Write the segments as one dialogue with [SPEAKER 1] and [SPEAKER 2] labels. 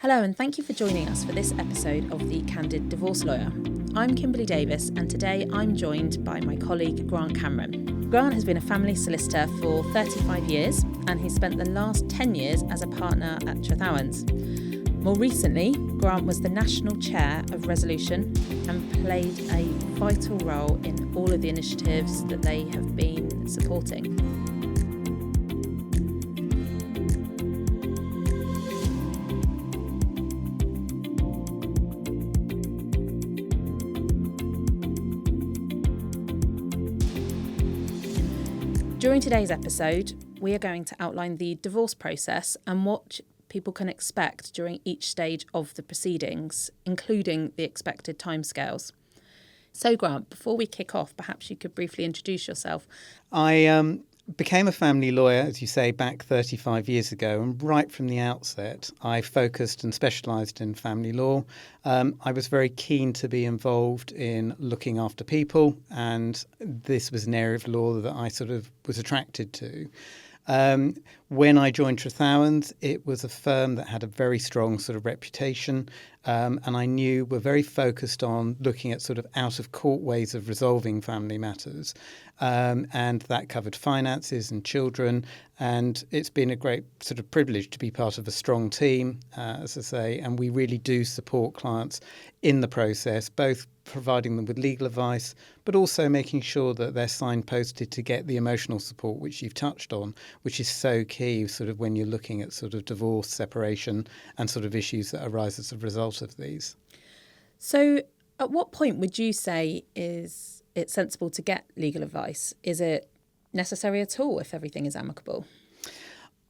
[SPEAKER 1] Hello and thank you for joining us for this episode of the Candid Divorce Lawyer. I'm Kimberley Davies and today I'm joined by my colleague Grant Cameron. Grant has been a family solicitor for 35 years and he's spent the last 10 years as a partner at Trethowens. More recently, Grant was the National Chair of Resolution and played a vital role in all of the initiatives that they have been supporting. During today's episode, we are going to outline the divorce process and what people can expect during each stage of the proceedings, including the expected timescales. So, Grant, before we kick off, perhaps you could briefly introduce yourself.
[SPEAKER 2] I became a family lawyer, as you say, back 35 years ago. And right from the outset, I focused and specialised in family law. I was very keen to be involved in looking after people. And this was an area of law that I sort of was attracted to. When I joined Trethowens, it was a firm that had a very strong sort of reputation, and I knew were very focused on looking at sort of out-of-court ways of resolving family matters, and that covered finances and children, and it's been a great sort of privilege to be part of a strong team, as I say, and we really do support clients in the process, both providing them with legal advice, but also making sure that they're signposted to get the emotional support, which you've touched on, which is so key sort of when you're looking at sort of divorce, separation, and sort of issues that arise as a result of these.
[SPEAKER 1] So at what point would you say is it sensible to get legal advice? Is it necessary at all if everything is amicable?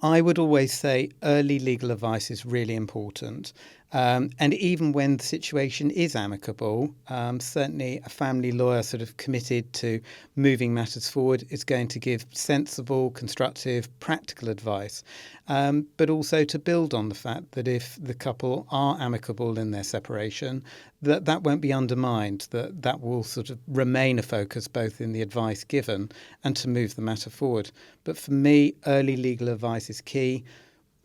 [SPEAKER 2] I would always say early legal advice is really important. And even when the situation is amicable, certainly a family lawyer sort of committed to moving matters forward is going to give sensible, constructive, practical advice, but also to build on the fact that if the couple are amicable in their separation, that won't be undermined, that will sort of remain a focus both in the advice given and to move the matter forward. But for me, early legal advice is key.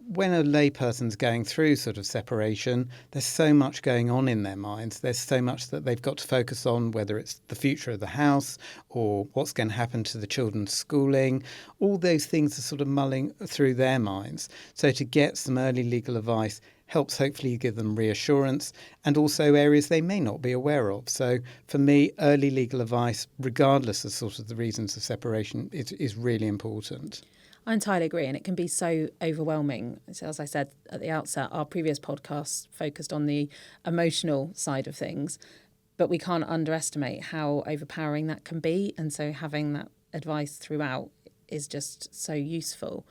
[SPEAKER 2] When a layperson's going through sort of separation, there's so much going on in their minds. There's so much that they've got to focus on, whether it's the future of the house or what's going to happen to the children's schooling. All those things are sort of mulling through their minds. So to get some early legal advice helps hopefully give them reassurance and also areas they may not be aware of. So for me, early legal advice, regardless of sort of the reasons of separation, is really important.
[SPEAKER 1] I entirely agree, and it can be so overwhelming. So as I said at the outset, our previous podcast focused on the emotional side of things, but we can't underestimate how overpowering that can be. And so having that advice throughout is just so useful.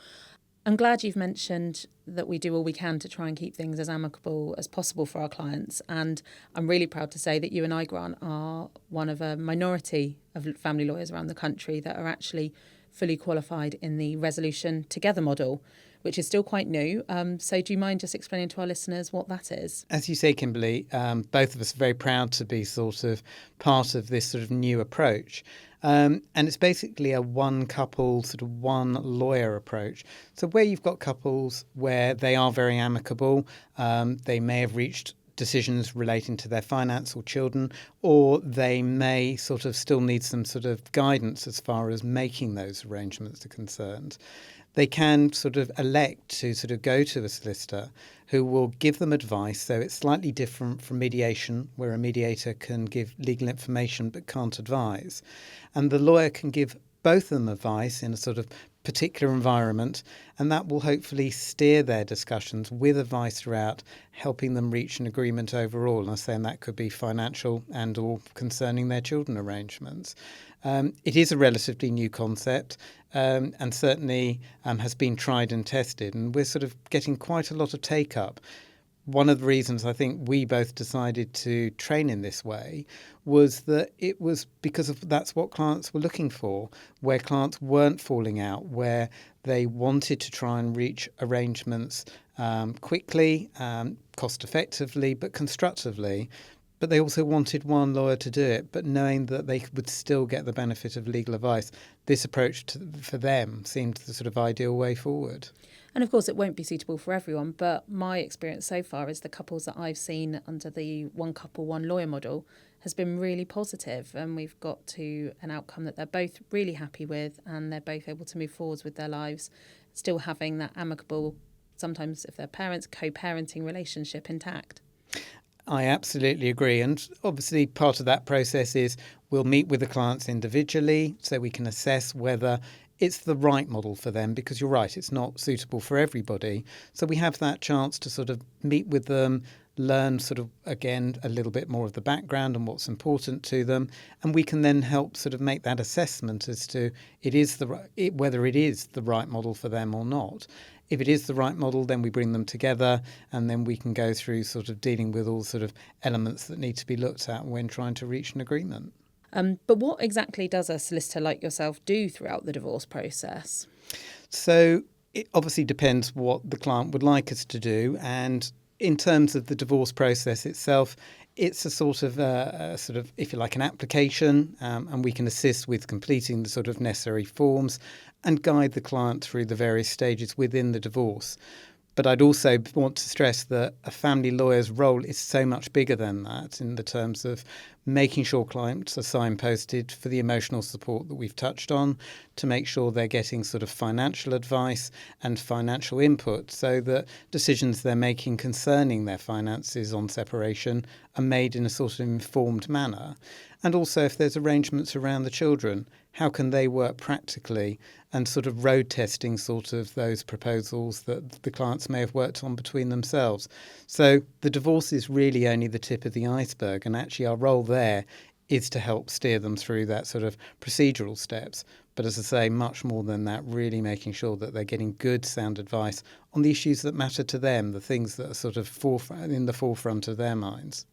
[SPEAKER 1] I'm glad you've mentioned that we do all we can to try and keep things as amicable as possible for our clients. And I'm really proud to say that you and I, Grant, are one of a minority of family lawyers around the country that are actually fully qualified in the Resolution Together model, which is still quite new. So do you mind just explaining to our listeners what that is?
[SPEAKER 2] As you say, Kimberley, both of us are very proud to be sort of part of this sort of new approach. And it's basically a one couple, sort of one lawyer approach. So where you've got couples where they are very amicable, they may have reached decisions relating to their finance or children, or they may sort of still need some sort of guidance as far as making those arrangements are concerned. They can sort of elect to sort of go to a solicitor who will give them advice. So it's slightly different from mediation, where a mediator can give legal information but can't advise. And the lawyer can give both of them advice in a sort of particular environment, and that will hopefully steer their discussions with advice throughout, helping them reach an agreement overall. And I'm saying that could be financial and or concerning their children arrangements. It is a relatively new concept and certainly has been tried and tested, and we're sort of getting quite a lot of take-up. One of the reasons I think we both decided to train in this way was that it was because of that's what clients were looking for, where clients weren't falling out, where they wanted to try and reach arrangements quickly, cost effectively, but constructively. but they also wanted one lawyer to do it, but knowing that they would still get the benefit of legal advice, this approach for them seemed the sort of ideal way forward.
[SPEAKER 1] And of course, it won't be suitable for everyone, but my experience so far is the couples that I've seen under the one couple, one lawyer model has been really positive, and we've got to an outcome that they're both really happy with, and they're both able to move forwards with their lives, still having that amicable, sometimes if they're parents, co-parenting relationship intact.
[SPEAKER 2] I absolutely agree. And obviously part of that process is we'll meet with the clients individually so we can assess whether it's the right model for them, because you're right, it's not suitable for everybody. So we have that chance to sort of meet with them, learn sort of, again, a little bit more of the background and what's important to them. And we can then help sort of make that assessment as to whether it is the right model for them or not. If it is the right model, then we bring them together, and then we can go through sort of dealing with all sort of elements that need to be looked at when trying to reach an agreement.
[SPEAKER 1] But what exactly does a solicitor like yourself do throughout the divorce process?
[SPEAKER 2] So it obviously depends what the client would like us to do. And in terms of the divorce process itself, it's a sort of, if you like, an application, and we can assist with completing the sort of necessary forms and guide the client through the various stages within the divorce. But I'd also want to stress that a family lawyer's role is so much bigger than that in the terms of making sure clients are signposted for the emotional support that we've touched on, to make sure they're getting sort of financial advice and financial input so that decisions they're making concerning their finances on separation are made in a sort of informed manner. And also if there's arrangements around the children, how can they work practically, and sort of road testing sort of those proposals that the clients may have worked on between themselves. So the divorce is really only the tip of the iceberg, and actually our role there is to help steer them through that sort of procedural steps. But as I say, much more than that, really making sure that they're getting good, sound advice on the issues that matter to them, the things that are sort of in the forefront of their minds.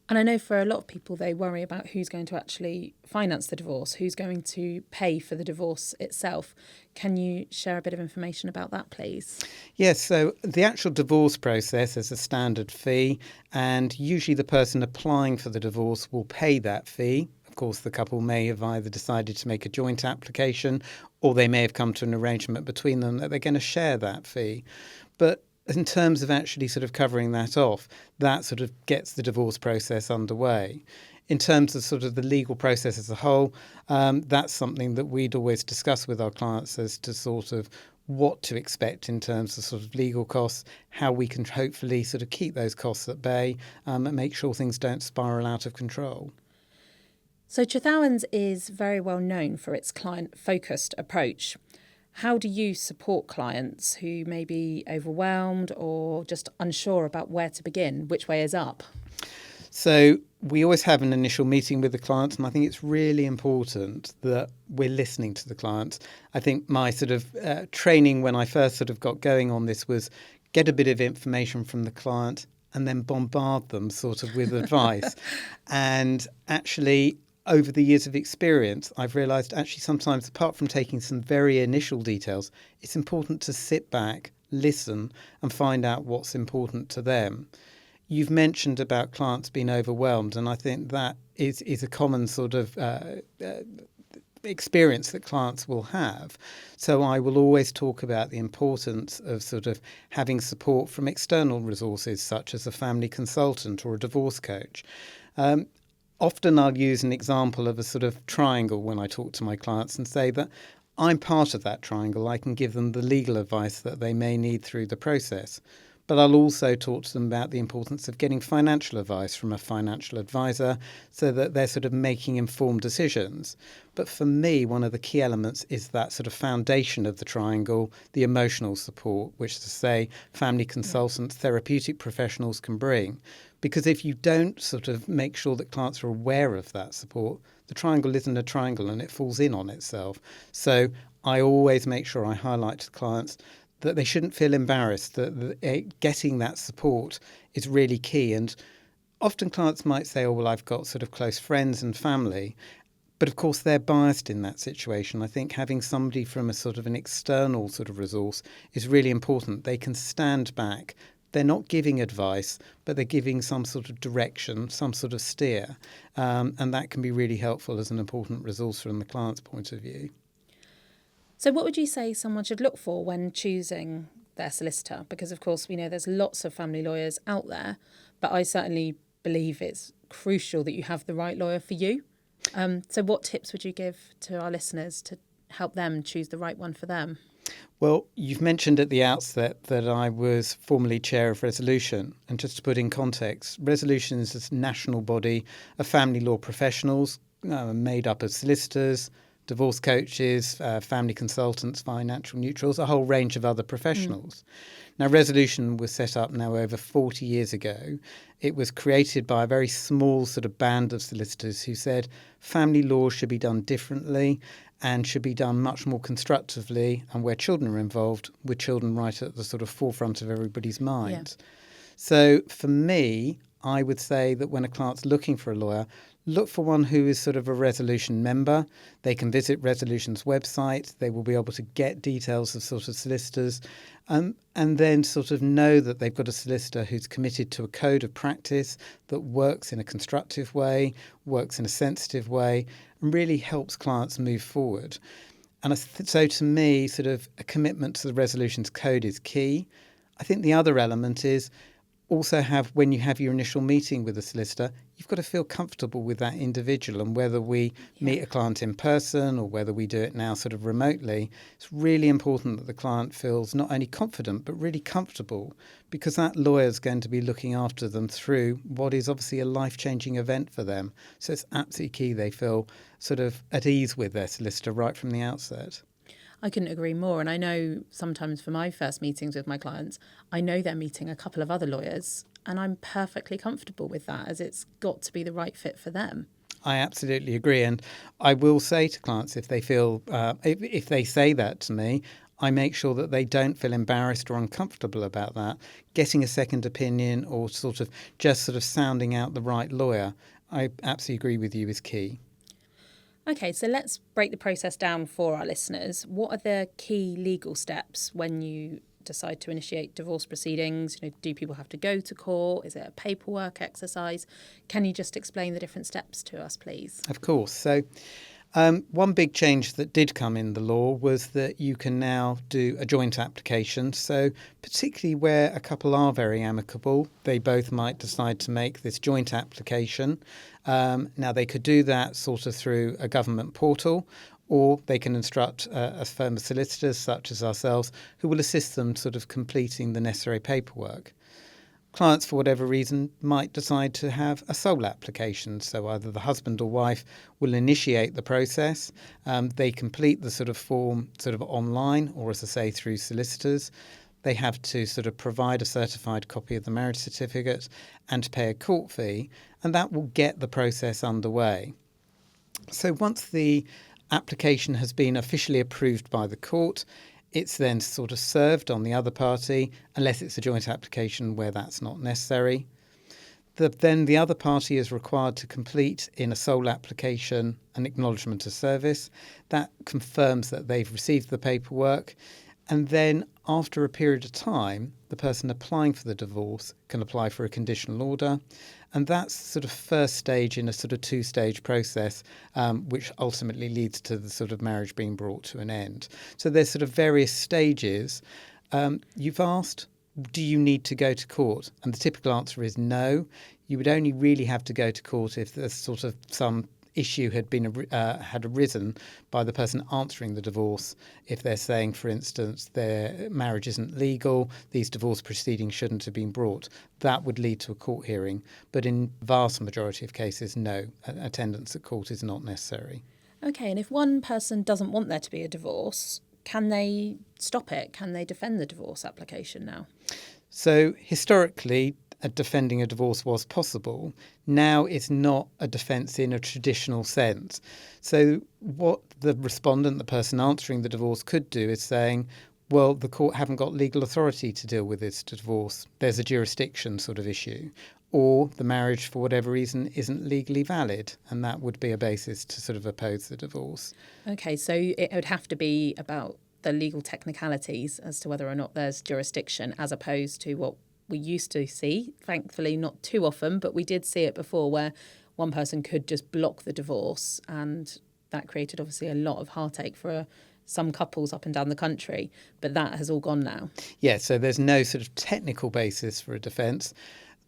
[SPEAKER 1] And I know for a lot of people, they worry about who's going to actually finance the divorce, who's going to pay for the divorce itself. Can you share a bit of information about that, please?
[SPEAKER 2] Yes, so the actual divorce process is a standard fee, and usually the person applying for the divorce will pay that fee. Of course, the couple may have either decided to make a joint application, or they may have come to an arrangement between them that they're going to share that fee. But in terms of actually sort of covering that off, that sort of gets the divorce process underway. In terms of sort of the legal process as a whole, that's something that we'd always discuss with our clients as to sort of what to expect in terms of sort of legal costs, how we can hopefully sort of keep those costs at bay, and make sure things don't spiral out of control.
[SPEAKER 1] So Trethowens is very well known for its client-focused approach. How do you support clients who may be overwhelmed or just unsure about where to begin? Which way is up?
[SPEAKER 2] So we always have an initial meeting with the clients, and I think it's really important that we're listening to the clients. I think my sort of training when I first sort of got going on this was get a bit of information from the client and then bombard them sort of with advice. And actually, over the years of experience, I've realised actually sometimes, apart from taking some very initial details, it's important to sit back, listen, and find out what's important to them. You've mentioned about clients being overwhelmed, and I think that is a common sort of experience that clients will have. So I will always talk about the importance of sort of having support from external resources, such as a family consultant or a divorce coach. Often I'll use an example of a sort of triangle when I talk to my clients and say that I'm part of that triangle. I can give them the legal advice that they may need through the process. But I'll also talk to them about the importance of getting financial advice from a financial advisor so that they're sort of making informed decisions. But for me, one of the key elements is that sort of foundation of the triangle, the emotional support, which to say family consultants, therapeutic professionals can bring. Because if you don't sort of make sure that clients are aware of that support, the triangle isn't a triangle and it falls in on itself. So I always make sure I highlight to clients that they shouldn't feel embarrassed, that getting that support is really key. And often clients might say, oh, well, I've got sort of close friends and family. But of course, they're biased in that situation. I think having somebody from a sort of an external sort of resource is really important. They can stand back, they're not giving advice, but they're giving some sort of direction, some sort of steer. And that can be really helpful as an important resource from the client's point of view.
[SPEAKER 1] So what would you say someone should look for when choosing their solicitor? Because, of course, we know there's lots of family lawyers out there, but I certainly believe it's crucial that you have the right lawyer for you. So what tips would you give to our listeners to help them choose the right one for them?
[SPEAKER 2] Well, you've mentioned at the outset that I was formerly chair of Resolution. And just to put in context, Resolution is a national body of family law professionals made up of solicitors, divorce coaches, family consultants, financial neutrals, a whole range of other professionals. Now, Resolution was set up now over 40 years ago. It was created by a very small sort of band of solicitors who said family law should be done differently and should be done much more constructively, and where children are involved, with children right at the sort of forefront of everybody's mind. Yeah. So for me, I would say that when a client's looking for a lawyer, look for one who is sort of a Resolution member. They can visit Resolution's website. They will be able to get details of sort of solicitors, and then sort of know that they've got a solicitor who's committed to a code of practice that works in a constructive way, works in a sensitive way, and really helps clients move forward. And so to me, sort of a commitment to the Resolution's code is key. I think the other element is also when you have your initial meeting with a solicitor, you've got to feel comfortable with that individual. And whether we meet a client in person or whether we do it now sort of remotely, it's really important that the client feels not only confident but really comfortable, because that lawyer is going to be looking after them through what is obviously a life-changing event for them. So it's absolutely key they feel sort of at ease with their solicitor right from the outset.
[SPEAKER 1] I couldn't agree more. And I know sometimes for my first meetings with my clients, I know they're meeting a couple of other lawyers, and I'm perfectly comfortable with that, as it's got to be the right fit for them.
[SPEAKER 2] I absolutely agree. And I will say to clients, if they feel, if they say that to me, I make sure that they don't feel embarrassed or uncomfortable about that. Getting a second opinion or sort of sounding out the right lawyer, I absolutely agree with you, is key.
[SPEAKER 1] Okay, so let's break the process down for our listeners. What are the key legal steps when you decide to initiate divorce proceedings? Do people have to go to court? Is it a paperwork exercise? Can you just explain the different steps to us, please?
[SPEAKER 2] Of course. So one big change that did come in the law was that you can now do a joint application. So particularly where a couple are very amicable, they both might decide to make this joint application. Now, they could do that sort of through a government portal, or they can instruct a firm of solicitors such as ourselves who will assist them sort of completing the necessary paperwork. Clients, for whatever reason, might decide to have a sole application. So either the husband or wife will initiate the process. They complete the sort of form sort of online, or as I say, through solicitors. They have to sort of provide a certified copy of the marriage certificate and pay a court fee, and that will get the process underway. So once the application has been officially approved by the court, it's then sort of served on the other party, unless it's a joint application where that's not necessary. Then the other party is required to complete in a sole application an acknowledgement of service. That confirms that they've received the paperwork. And then after a period of time, the person applying for the divorce can apply for a conditional order. And that's sort of first stage in a sort of two-stage process, which ultimately leads to the sort of marriage being brought to an end. So there's sort of various stages. You've asked, do you need to go to court? And the typical answer is no. You would only really have to go to court if there's sort of some issue had arisen by the person answering the divorce. If they're saying, for instance, their marriage isn't legal, these divorce proceedings shouldn't have been brought, that would lead to a court hearing. But in vast majority of cases, no, attendance at court is not necessary.
[SPEAKER 1] Okay, and if one person doesn't want there to be a divorce, can they stop it? Can they defend the divorce application now?
[SPEAKER 2] So historically, defending a divorce was possible. Now it's not a defence in a traditional sense. So what the respondent, the person answering the divorce, could do is saying, well, the court haven't got legal authority to deal with this divorce. There's a jurisdiction sort of issue. Or the marriage, for whatever reason, isn't legally valid. And that would be a basis to sort of oppose the divorce.
[SPEAKER 1] Okay, so it would have to be about the legal technicalities as to whether or not there's jurisdiction, as opposed to what we used to see, thankfully not too often, but we did see it before, where one person could just block the divorce, and that created obviously a lot of heartache for some couples up and down the country, but that has all gone now.
[SPEAKER 2] Yeah, so there's no sort of technical basis for a defence.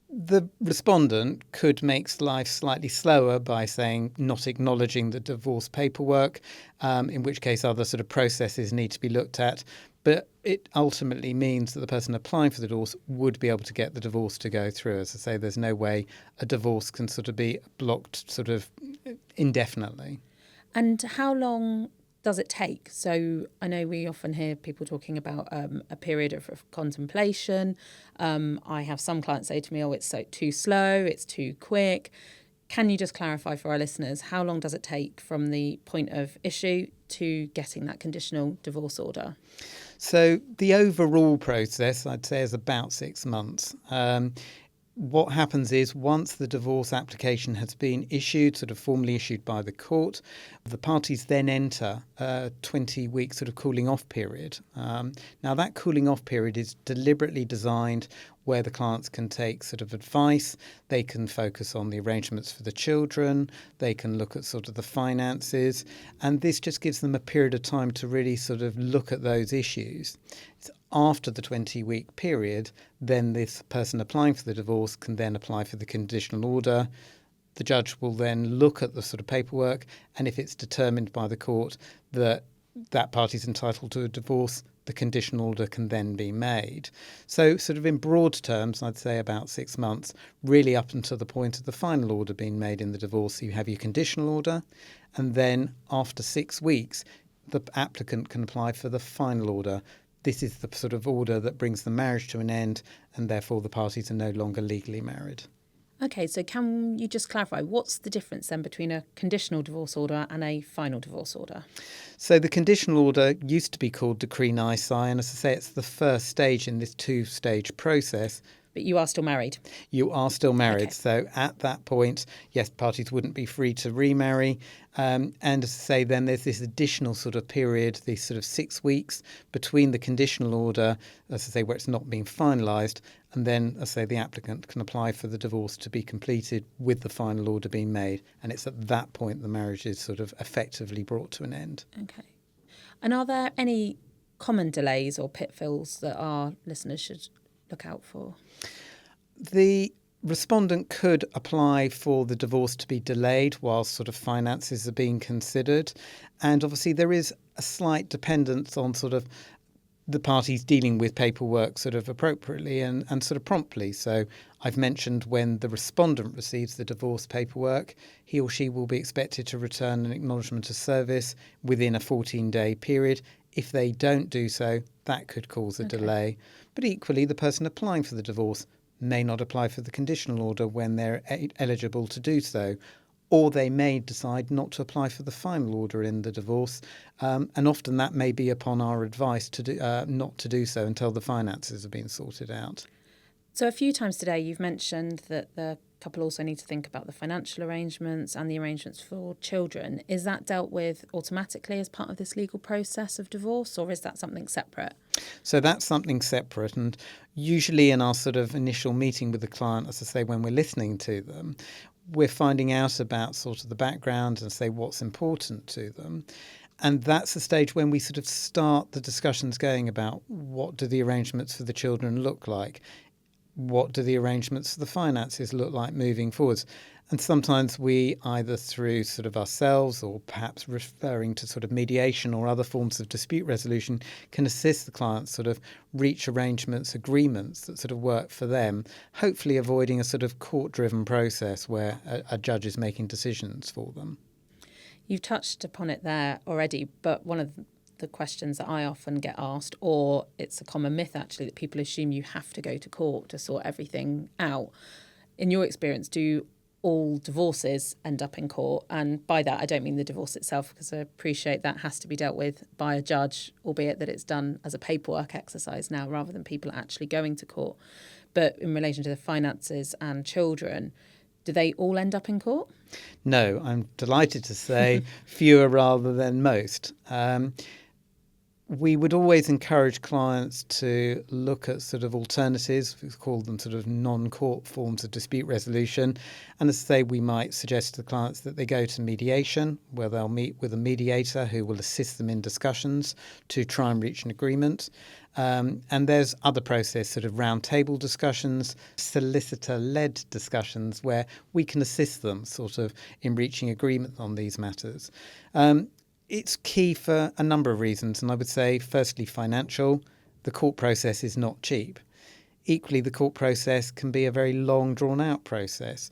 [SPEAKER 2] The respondent could make life slightly slower by saying not acknowledging the divorce paperwork, in which case other sort of processes need to be looked at. But it ultimately means that the person applying for the divorce would be able to get the divorce to go through. As I say, there's no way a divorce can sort of be blocked sort of indefinitely.
[SPEAKER 1] And how long does it take? So I know we often hear people talking about a period of contemplation. I have some clients say to me, oh, it's too slow, it's too quick. Can you just clarify for our listeners, how long does it take from the point of issue to getting that conditional divorce order?
[SPEAKER 2] So the overall process, I'd say, is about 6 months. What happens is once the divorce application has been issued, sort of formally issued by the court, the parties then enter a 20-week sort of cooling off period. Now that cooling off period is deliberately designed where the clients can take sort of advice, they can focus on the arrangements for the children, they can look at sort of the finances, and this just gives them a period of time to really sort of look at those issues. It's after the 20-week period, then this person applying for the divorce can then apply for the conditional order. The judge will then look at the sort of paperwork, and if it's determined by the court that that party's entitled to a divorce, the conditional order can then be made. So sort of in broad terms, I'd say about 6 months, really up until the point of the final order being made in the divorce. You have your conditional order, and then after 6 weeks, the applicant can apply for the final order. This is the sort of order that brings the marriage to an end, and therefore the parties are no longer legally married.
[SPEAKER 1] Okay, so can you just clarify, what's the difference then between a conditional divorce order and a final divorce order?
[SPEAKER 2] So the conditional order used to be called decree nisi, and as I say, it's the first stage in this two-stage process.
[SPEAKER 1] But you are still married?
[SPEAKER 2] You are still married.
[SPEAKER 1] Okay.
[SPEAKER 2] So at that point, yes, parties wouldn't be free to remarry. And as I say, then there's this additional sort of period, these sort of 6 weeks between the conditional order, as I say, where it's not being finalised, and then, as I say, the applicant can apply for the divorce to be completed with the final order being made. And it's at that point the marriage is sort of effectively brought to an end.
[SPEAKER 1] Okay. And are there any common delays or pitfalls that our listeners should look out for?
[SPEAKER 2] The respondent could apply for the divorce to be delayed whilst sort of finances are being considered. And obviously there is a slight dependence on sort of the parties dealing with paperwork sort of appropriately and sort of promptly. So I've mentioned when the respondent receives the divorce paperwork, he or she will be expected to return an acknowledgement of service within a 14-day period. If they don't do so, that could cause a delay. But equally, the person applying for the divorce may not apply for the conditional order when they're eligible to do so, or they may decide not to apply for the final order in the divorce, and often that may be upon our advice to do, not to do so until the finances have been sorted out.
[SPEAKER 1] So a few times today you've mentioned that the couple also need to think about the financial arrangements and the arrangements for children. Is that dealt with automatically as part of this legal process of divorce, or is that something separate?
[SPEAKER 2] So that's something separate, and usually in our sort of initial meeting with the client, as I say, when we're listening to them, we're finding out about sort of the background and say what's important to them. And that's the stage when we sort of start the discussions going about what do the arrangements for the children look like? What do the arrangements for the finances look like moving forwards? And sometimes we, either through sort of ourselves or perhaps referring to sort of mediation or other forms of dispute resolution, can assist the clients sort of reach arrangements, agreements that sort of work for them, hopefully avoiding a sort of court-driven process where a judge is making decisions for them.
[SPEAKER 1] You've touched upon it there already, but one of the questions that I often get asked, or it's a common myth actually, that people assume you have to go to court to sort everything out. In your experience, do all divorces end up in court? And by that, I don't mean the divorce itself, because I appreciate that has to be dealt with by a judge, albeit that it's done as a paperwork exercise now rather than people actually going to court. But in relation to the finances and children, do they all end up in court?
[SPEAKER 2] No, I'm delighted to say fewer rather than most. We would always encourage clients to look at sort of alternatives. We call them sort of non-court forms of dispute resolution. And as I say, we might suggest to the clients that they go to mediation, where they'll meet with a mediator who will assist them in discussions to try and reach an agreement. And there's other process, sort of round table discussions, solicitor-led discussions, where we can assist them sort of in reaching agreement on these matters. It's key for a number of reasons, and I would say, firstly, financial. The court process is not cheap. Equally, the court process can be a very long, drawn-out process.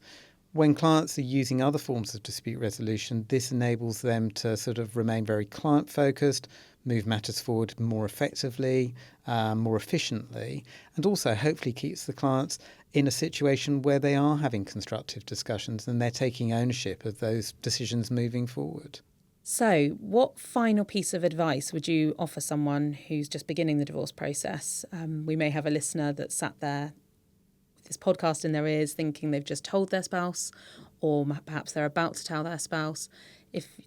[SPEAKER 2] When clients are using other forms of dispute resolution, this enables them to sort of remain very client-focused, move matters forward more effectively, more efficiently, and also hopefully keeps the clients in a situation where they are having constructive discussions and they're taking ownership of those decisions moving forward.
[SPEAKER 1] So, what final piece of advice would you offer someone who's just beginning the divorce process? We may have a listener that sat there with this podcast in their ears thinking they've just told their spouse, or perhaps they're about to tell their spouse.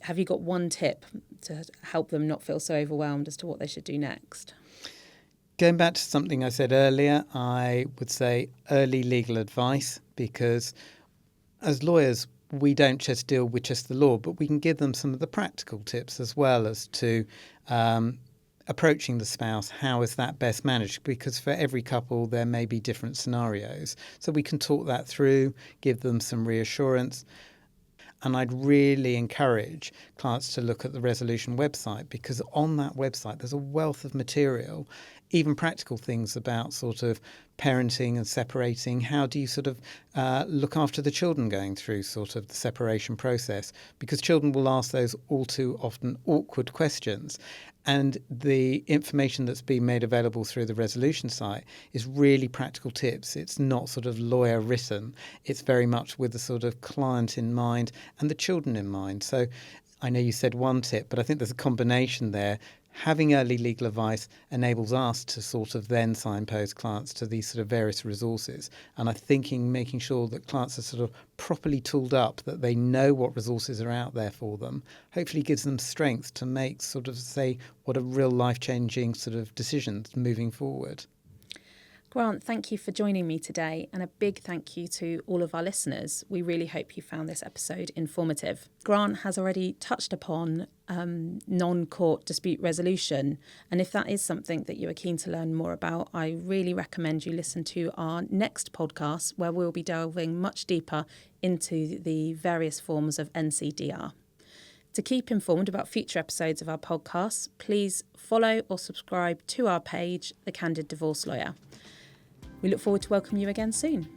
[SPEAKER 1] Have you got one tip to help them not feel so overwhelmed as to what they should do next?
[SPEAKER 2] Going back to something I said earlier, I would say early legal advice, because as lawyers, we don't just deal with just the law, but we can give them some of the practical tips as well as to approaching the spouse. How is that best managed? Because for every couple, there may be different scenarios. So we can talk that through, give them some reassurance. And I'd really encourage clients to look at the resolution website, because on that website, there's a wealth of material, even practical things about sort of parenting and separating. How do you sort of look after the children going through sort of the separation process? Because children will ask those all too often awkward questions. And the information that's been made available through the resolution site is really practical tips. It's not sort of lawyer written. It's very much with the sort of client in mind and the children in mind. So I know you said one tip, but I think there's a combination there. Having early legal advice enables us to sort of then signpost clients to these sort of various resources. And I think making sure that clients are sort of properly tooled up, that they know what resources are out there for them, hopefully gives them strength to make sort of, say, what are real life-changing sort of decisions moving forward.
[SPEAKER 1] Grant, thank you for joining me today, and a big thank you to all of our listeners. We really hope you found this episode informative. Grant has already touched upon non-court dispute resolution, and if that is something that you are keen to learn more about, I really recommend you listen to our next podcast, where we'll be delving much deeper into the various forms of NCDR. To keep informed about future episodes of our podcast, please follow or subscribe to our page, The Candid Divorce Lawyer. We look forward to welcoming you again soon.